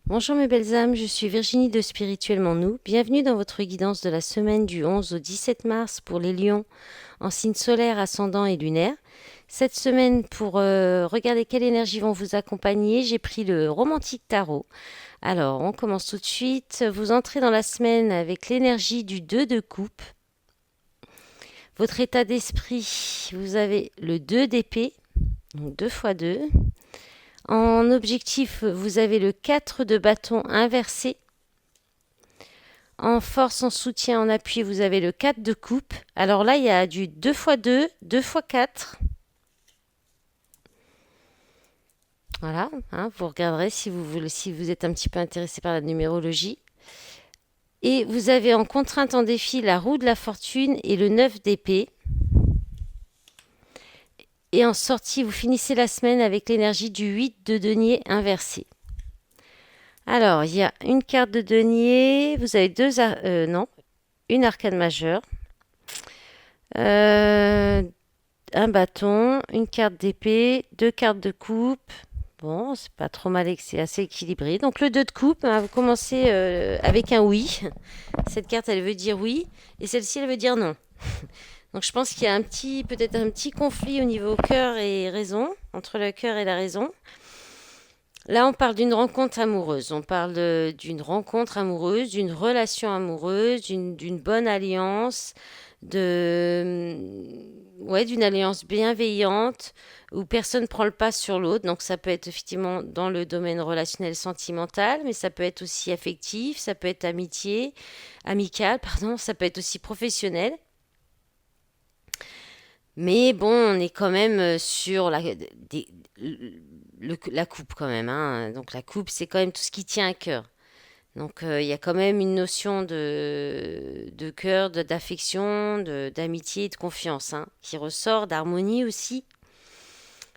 Bonjour mes belles âmes, je suis Virginie de Spirituellement Nous. Bienvenue dans votre guidance de la semaine du 11 au 17 mars pour les lions en signe solaire, ascendant et lunaire. Cette semaine, pour regarder quelle énergie vont vous accompagner, j'ai pris le Romantique Tarot. Alors, on commence tout de suite. Vous entrez dans la semaine avec l'énergie du 2 de coupe. Votre état d'esprit, vous avez le 2 d'épée, donc 2 fois 2. En objectif, vous avez le 4 de bâton inversé. En force, en soutien, en appui, vous avez le 4 de coupe. Alors là, il y a du 2 fois 2, 2 fois 4. Voilà, hein, vous regarderez si vous voulez, si vous êtes un petit peu intéressé par la numérologie. Et vous avez en contrainte en défi la roue de la fortune et le 9 d'épée. Et en sortie, vous finissez la semaine avec l'énergie du 8 de denier inversé. Alors, il y a une carte de denier, vous avez non, une arcane majeure, un bâton, une carte d'épée, deux cartes de coupe. Bon, c'est pas trop mal, c'est assez équilibré. Donc le 2 de coupe, hein, vous commencez avec un oui. Cette carte, elle veut dire oui, et celle-ci, elle veut dire non. Donc je pense qu'il y a peut-être un petit conflit au niveau cœur et raison, entre le cœur et la raison. Là, on parle d'une rencontre amoureuse. On parle d'une rencontre amoureuse, d'une relation amoureuse, d'une bonne alliance, d'une alliance bienveillante où personne ne prend le pas sur l'autre. Donc, ça peut être effectivement dans le domaine relationnel sentimental, mais ça peut être aussi affectif, ça peut être amical, pardon, ça peut être aussi professionnel. Mais bon, on est quand même sur la coupe quand même, hein. Donc la coupe, c'est quand même tout ce qui tient à cœur. Donc il y a quand même une notion de cœur, d'affection, d'amitié et de confiance, hein, qui ressort, d'harmonie aussi.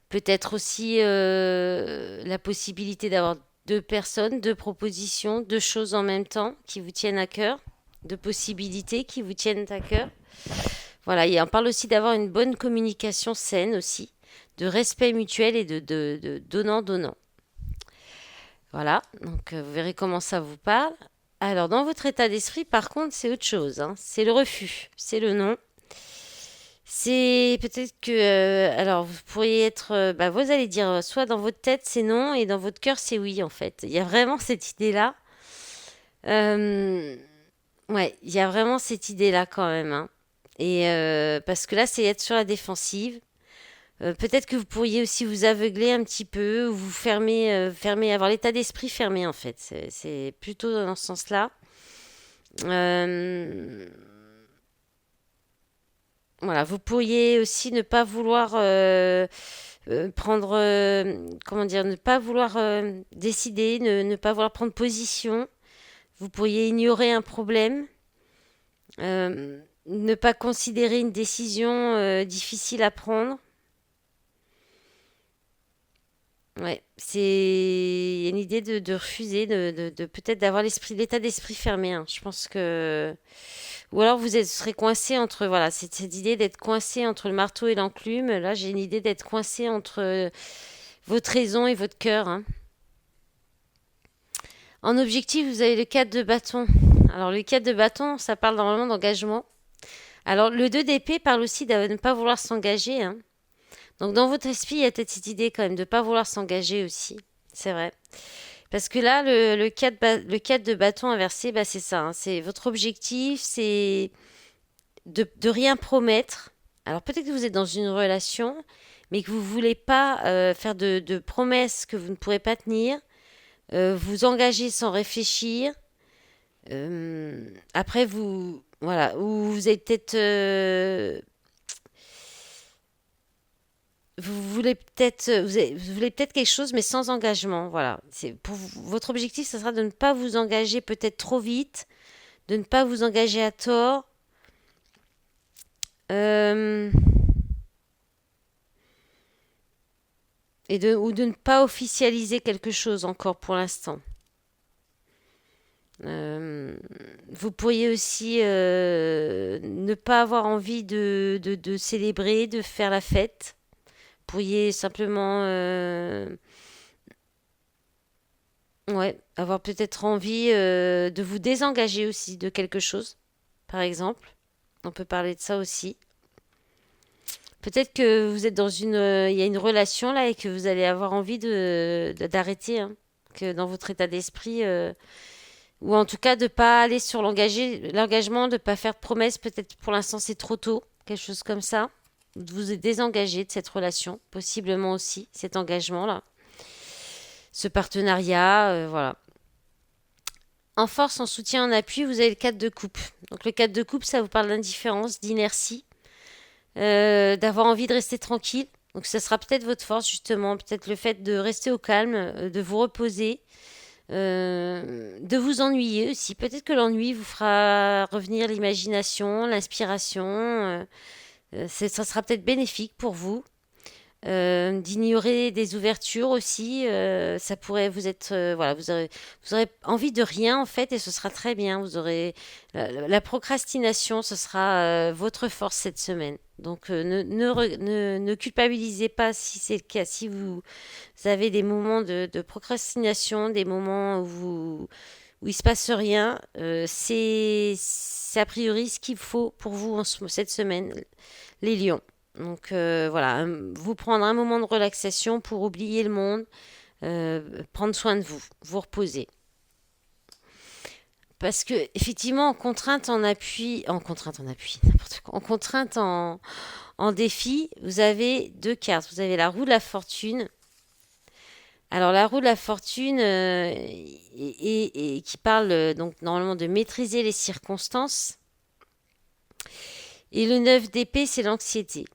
Peut-être aussi la possibilité d'avoir deux personnes, deux propositions, deux choses en même temps qui vous tiennent à cœur, deux possibilités qui vous tiennent à cœur. Voilà, et on parle aussi d'avoir une bonne communication saine aussi, de respect mutuel et de donnant-donnant. Voilà, donc vous verrez comment ça vous parle. Alors, dans votre état d'esprit, par contre, c'est autre chose, hein. C'est le refus, c'est le non. C'est peut-être que, alors, vous pourriez être, vous allez dire, soit dans votre tête c'est non et dans votre cœur c'est oui, en fait. Il y a vraiment cette idée-là. Euh, ouais, il y a vraiment cette idée-là quand même, hein. Et parce que là, c'est être sur la défensive. Peut-être que vous pourriez aussi vous aveugler un petit peu, ou vous avoir l'état d'esprit fermé en fait. C'est plutôt dans ce sens-là. Euh, voilà, vous pourriez aussi ne pas vouloir comment dire, ne pas vouloir décider, ne pas vouloir prendre position. Vous pourriez ignorer un problème, ne pas considérer une décision difficile à prendre. Ouais, il y a une idée de refuser, de peut-être d'avoir l'état d'esprit fermé, hein. Je pense que, ou alors serez coincé entre, voilà, cette idée d'être coincé entre le marteau et l'enclume. Là, j'ai une idée d'être coincé entre votre raison et votre cœur, hein. En objectif, vous avez le 4 de bâton. Alors, le 4 de bâton, ça parle normalement d'engagement. Alors, le 2 d'épée parle aussi de ne pas vouloir s'engager, hein. Donc, dans votre esprit, il y a peut-être cette idée quand même de ne pas vouloir s'engager aussi. C'est vrai. Parce que là, le 4 de bâton inversé, bah, c'est ça, hein. C'est votre objectif, c'est de rien promettre. Alors peut-être que vous êtes dans une relation, mais que vous ne voulez pas faire de promesses que vous ne pourrez pas tenir, vous engager sans réfléchir. Après, voilà, ou vous avez peut-être, vous voulez peut-être quelque chose, mais sans engagement. Voilà, votre objectif, ce sera de ne pas vous engager peut-être trop vite, de ne pas vous engager à tort. Euh, ou de ne pas officialiser quelque chose encore pour l'instant. Euh, Vous pourriez aussi ne pas avoir envie de célébrer, de faire la fête. Vous pourriez simplement Ouais, avoir peut-être envie de vous désengager aussi de quelque chose, par exemple. On peut parler de ça aussi. Peut-être que vous êtes il y a une relation là et que vous allez avoir envie d'arrêter, hein. Que dans votre état d'esprit, ou en tout cas de pas aller sur l'engagement, de pas faire de promesses. Peut-être pour l'instant c'est trop tôt, quelque chose comme ça. De vous désengager de cette relation, possiblement aussi cet engagement-là, ce partenariat, voilà. En force, en soutien, en appui, vous avez le 4 de coupe. Donc le 4 de coupe, ça vous parle d'indifférence, d'inertie, d'avoir envie de rester tranquille. Donc ça sera peut-être votre force justement, peut-être le fait de rester au calme, de vous reposer, de vous ennuyer aussi. Peut-être que l'ennui vous fera revenir l'imagination, l'inspiration. Ça sera peut-être bénéfique pour vous. D'ignorer des ouvertures aussi, ça pourrait vous être, voilà, vous aurez envie de rien en fait et ce sera très bien. Vous aurez la procrastination, ce sera votre force cette semaine. Donc ne culpabilisez pas si c'est le cas, si vous avez des moments de procrastination, des moments où il se passe rien, c'est a priori ce qu'il faut pour vous cette semaine, les lions. Donc voilà, vous prendre un moment de relaxation pour oublier le monde, prendre soin de vous, vous reposer. Parce que effectivement, n'importe quoi, en contrainte en défi, vous avez deux cartes. Vous avez la roue de la fortune. Alors la roue de la fortune et qui parle donc normalement de maîtriser les circonstances. Et le 9 d'épée, c'est l'anxiété.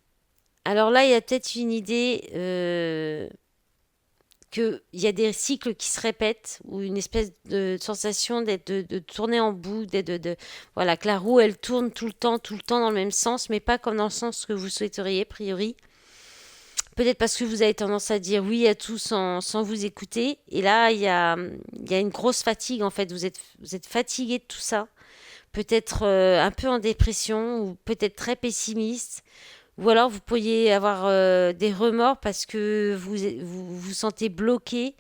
Alors là, il y a peut-être une idée qu'il y a des cycles qui se répètent ou une espèce de sensation de tourner en bout, voilà, que la roue elle tourne tout le temps dans le même sens, mais pas comme dans le sens que vous souhaiteriez, a priori. Peut-être parce que vous avez tendance à dire oui à tout sans vous écouter. Et là, il y a une grosse fatigue en fait. Vous êtes fatigué de tout ça. Peut-être un peu en dépression ou peut-être très pessimiste. Ou alors vous pourriez avoir des remords parce que vous sentez bloqué,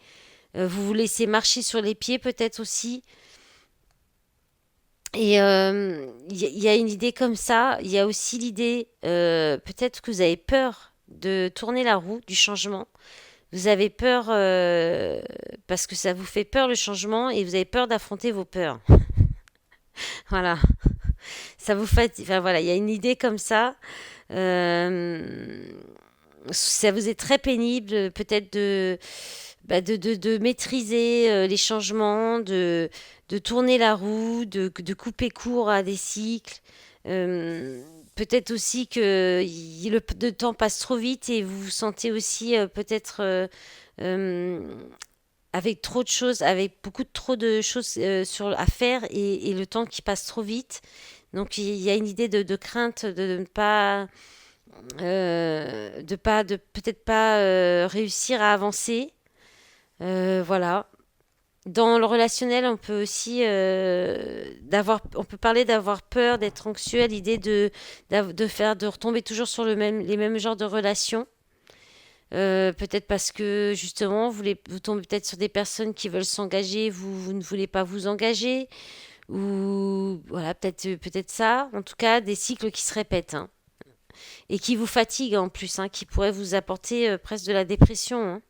vous vous laissez marcher sur les pieds peut-être aussi. Et il y a une idée comme ça. Il y a aussi l'idée, peut-être que vous avez peur de tourner la roue du changement. Vous avez peur parce que ça vous fait peur le changement et vous avez peur d'affronter vos peurs. Voilà, ça vous fait. Enfin voilà, il y a une idée comme ça. Euh, Ça vous est très pénible peut-être de maîtriser les changements, de tourner la roue, de couper court à des cycles. Euh, Peut-être aussi que le temps passe trop vite et vous vous sentez aussi peut-être euh, avec trop de choses, avec beaucoup trop de choses à faire et le temps qui passe trop vite. Donc il y a une idée de crainte de ne pas de peut-être pas réussir à avancer. Voilà. Dans le relationnel, on peut aussi on peut parler d'avoir peur, d'être anxieux à l'idée de retomber toujours sur les mêmes genres de relations. Peut-être parce que justement vous tombez peut-être sur des personnes qui veulent s'engager, vous ne voulez pas vous engager, ou voilà, peut-être ça. En tout cas, des cycles qui se répètent, hein, et qui vous fatiguent en plus, hein, qui pourraient vous apporter presque de la dépression, hein,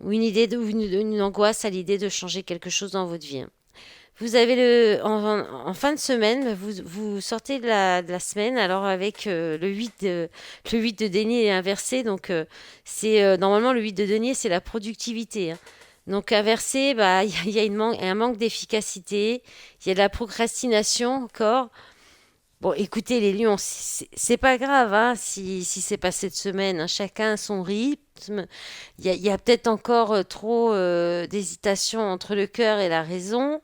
ou une angoisse à l'idée de changer quelque chose dans votre vie, hein. Vous avez en fin de semaine, vous sortez de la semaine alors avec le 8 de denier inversé. Donc c'est normalement le 8 de denier, c'est la productivité, hein. Donc inversé, bah il y a un manque d'efficacité, il y a de la procrastination encore. Bon, écoutez les lions, c'est pas grave, hein, si c'est pas cette semaine, hein. Chacun a son rythme. Il y a peut-être encore trop d'hésitation entre le cœur et la raison.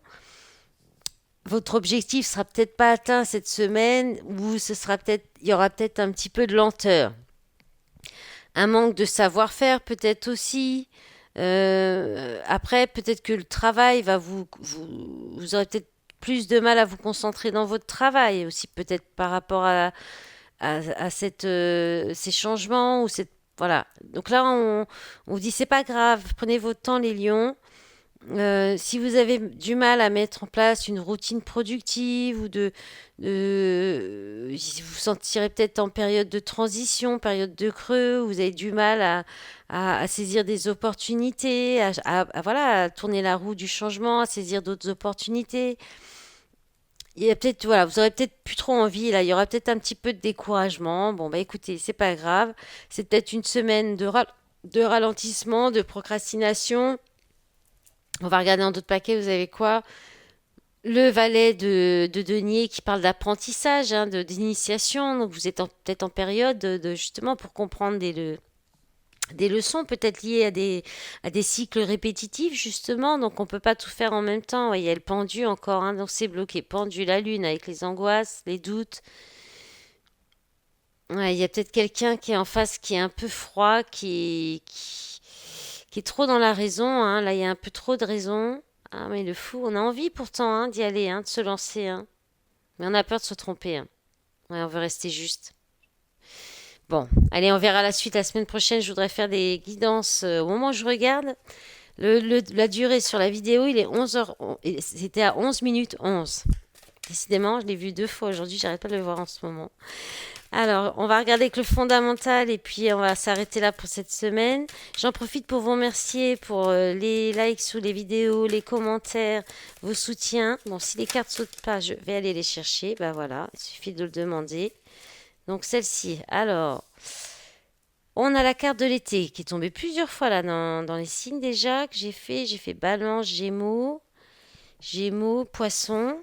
Votre objectif sera peut-être pas atteint cette semaine, ou il y aura peut-être un petit peu de lenteur. Un manque de savoir-faire peut-être aussi. Après, peut-être que le travail vous aurez peut-être plus de mal à vous concentrer dans votre travail aussi, peut-être par rapport à ces changements ou Voilà. Donc là, on vous dit, c'est pas grave, prenez votre temps, les lions. Si vous avez du mal à mettre en place une routine productive ou si vous vous sentirez peut-être en période de transition, période de creux, où vous avez du mal à saisir des opportunités, voilà, à tourner la roue du changement, à saisir d'autres opportunités. Il y a peut-être, voilà, vous aurez peut-être plus trop envie, là, il y aura peut-être un petit peu de découragement. Bon, bah écoutez, c'est pas grave. C'est peut-être une semaine de ralentissement, de procrastination. On va regarder en d'autres paquets, vous avez quoi? Le valet de denier qui parle d'apprentissage, hein, d'initiation. Donc vous êtes peut-être en période justement pour comprendre des leçons peut-être liées à des cycles répétitifs justement. Donc on peut pas tout faire en même temps. Ouais, il y a le pendu encore, hein, donc c'est bloqué. Pendu, la lune avec les angoisses, les doutes. Ouais, il y a peut-être quelqu'un qui est en face qui est un peu froid, qui est trop dans la raison, hein. Là, il y a un peu trop de raison. Ah, mais le fou, on a envie pourtant, hein, d'y aller, hein, de se lancer, hein. Mais on a peur de se tromper, hein. Ouais, on veut rester juste. Bon, allez, on verra la suite la semaine prochaine. Je voudrais faire des guidances au moment où je regarde. La durée sur la vidéo, il est 11h. C'était à 11 minutes 11. Décidément, je l'ai vu 2 fois aujourd'hui, j'arrête pas de le voir en ce moment. Alors, on va regarder avec le fondamental et puis on va s'arrêter là pour cette semaine. J'en profite pour vous remercier pour les likes sous les vidéos, les commentaires, vos soutiens. Bon, si les cartes sautent pas, je vais aller les chercher. Bah voilà, il suffit de le demander. Donc celle-ci. Alors, on a la carte de l'été qui est tombée plusieurs fois là dans les signes déjà que j'ai fait. J'ai fait Balance, Gémeaux, Poisson.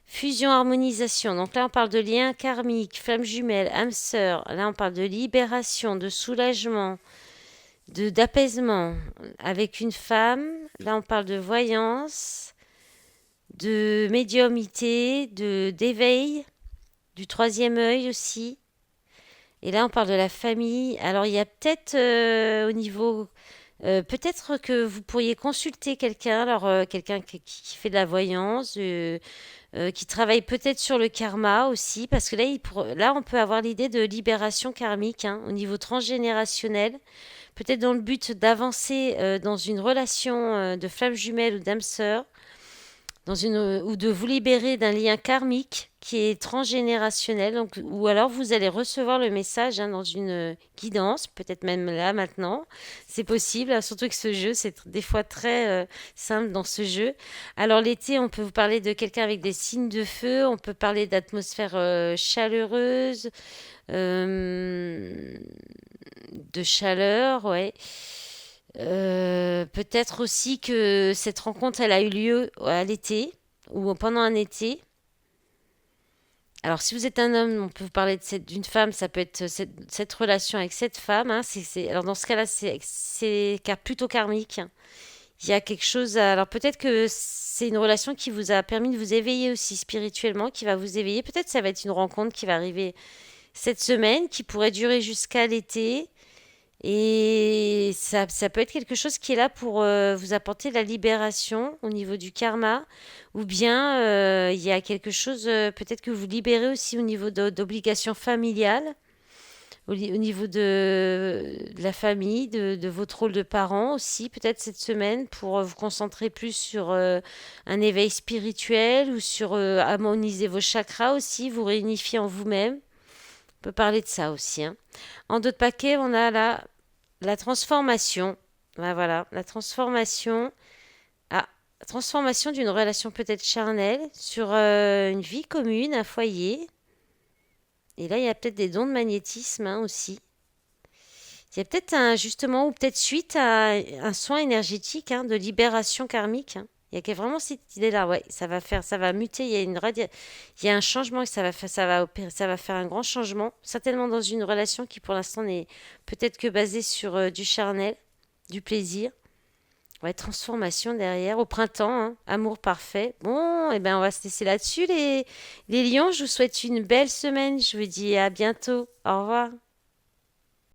Fusion, harmonisation. Donc là, on parle de lien karmique, flamme jumelle, âme sœur. Là, on parle de libération, de soulagement, d'apaisement avec une femme. Là, on parle de voyance, de médiumité, d'éveil, du troisième œil aussi. Et là, on parle de la famille. Alors, il y a peut-être au niveau peut-être que vous pourriez consulter quelqu'un, alors quelqu'un qui fait de la voyance, qui travaille peut-être sur le karma aussi, parce que là, là on peut avoir l'idée de libération karmique, hein, au niveau transgénérationnel, peut-être dans le but d'avancer dans une relation de flamme jumelle ou d'âme sœur, ou de vous libérer d'un lien karmique qui est transgénérationnel, donc, ou alors vous allez recevoir le message, hein, dans une guidance, peut-être même là maintenant, c'est possible, hein, surtout que ce jeu, c'est des fois très simple dans ce jeu. Alors l'été, on peut vous parler de quelqu'un avec des signes de feu, on peut parler d'atmosphère chaleureuse, euh, de chaleur, ouais. Peut-être aussi que cette rencontre, elle a eu lieu à l'été ou pendant un été. Alors, si vous êtes un homme, on peut vous parler d'une femme, ça peut être cette relation avec cette femme, hein. Alors, dans ce cas-là, c'est plutôt karmique. Il y a quelque chose. Alors, peut-être que c'est une relation qui vous a permis de vous éveiller aussi spirituellement, qui va vous éveiller. Peut-être que ça va être une rencontre qui va arriver cette semaine, qui pourrait durer jusqu'à l'été. Et ça peut être quelque chose qui est là pour vous apporter la libération au niveau du karma, ou bien il y a quelque chose, peut-être que vous libérez aussi au niveau d'obligations familiales, au niveau de la famille, de votre rôle de parent aussi, peut-être cette semaine, pour vous concentrer plus sur un éveil spirituel ou sur harmoniser vos chakras aussi, vous réunifier en vous-même. On peut parler de ça aussi, hein. En d'autres paquets, on a la transformation. Ah, voilà, la transformation. Ah, la transformation d'une relation peut-être charnelle sur une vie commune, un foyer. Et là, il y a peut-être des dons de magnétisme, hein, aussi. Il y a peut-être justement, ou peut-être suite à un soin énergétique, hein, de libération karmique, hein. Il y a vraiment cette idée-là, ouais, ça va muter. Il y a un changement, ça va faire un grand changement, certainement dans une relation qui pour l'instant n'est peut-être que basée sur du charnel, du plaisir. Ouais, transformation derrière, au printemps, hein, amour parfait. Bon, et ben on va se laisser là-dessus, les lions. Je vous souhaite une belle semaine. Je vous dis à bientôt. Au revoir.